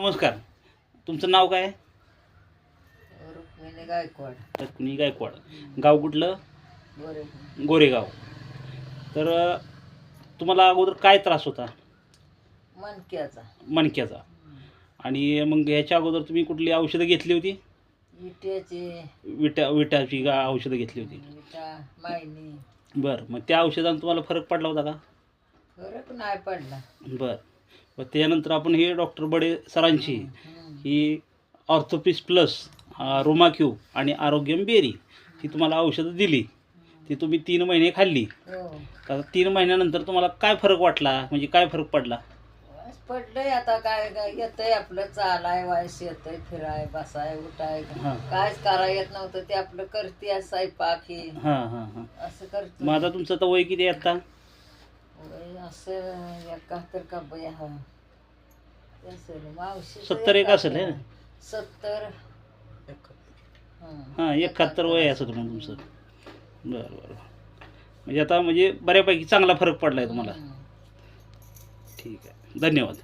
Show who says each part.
Speaker 1: नमस्कार. तुमचं नाव काय?
Speaker 2: रुक्मिणी गायकवाड.
Speaker 1: रुक्मिणी गायकवाड. गाव कुठलं? गोरेगाव. तर तुम्हाला अगोदर काय त्रास होता?
Speaker 2: मणक्याचा.
Speaker 1: मणक्याचा. आणि मग ह्याच्या अगोदर तुम्ही कुठली औषधं घेतली होती?
Speaker 2: विट्याची.
Speaker 1: विटाची औषधं घेतली होती?
Speaker 2: विटा मायनी.
Speaker 1: बरं, मग त्या औषधांना तुम्हाला फरक पडला होता का?
Speaker 2: फरक नाही पडला.
Speaker 1: बरं. मग त्यानंतर आपण हे डॉक्टर बडे सरांची ही ऑर्थोपिस प्लस, रोमाक्यू आणि आरोग्यम बेरी ही तुम्हाला औषधं दिली. ती तुम्ही 3 महिने खाल्ली. तर 3 महिन्यानंतर तुम्हाला काय फरक वाटला, म्हणजे काय फरक पडला?
Speaker 2: पडलंय आता काय काय येतंय आपलं, चालाय वायस येतंय, फिराय बसाय उठाय, कायच करायला येत नव्हतं ते आपलं करते स्वयंपाक हे असं करतो.
Speaker 1: मग आता तुमचं तर वय किती आहे आता?
Speaker 2: वय असं 71 का बया. हा
Speaker 1: 71 असेल हे.
Speaker 2: 70.
Speaker 1: हां, 71 वय असं तुमचं. बरं बरं. म्हणजे आता म्हणजे बऱ्यापैकी चांगला फरक पडला आहे तुम्हाला. ठीक आहे, धन्यवाद.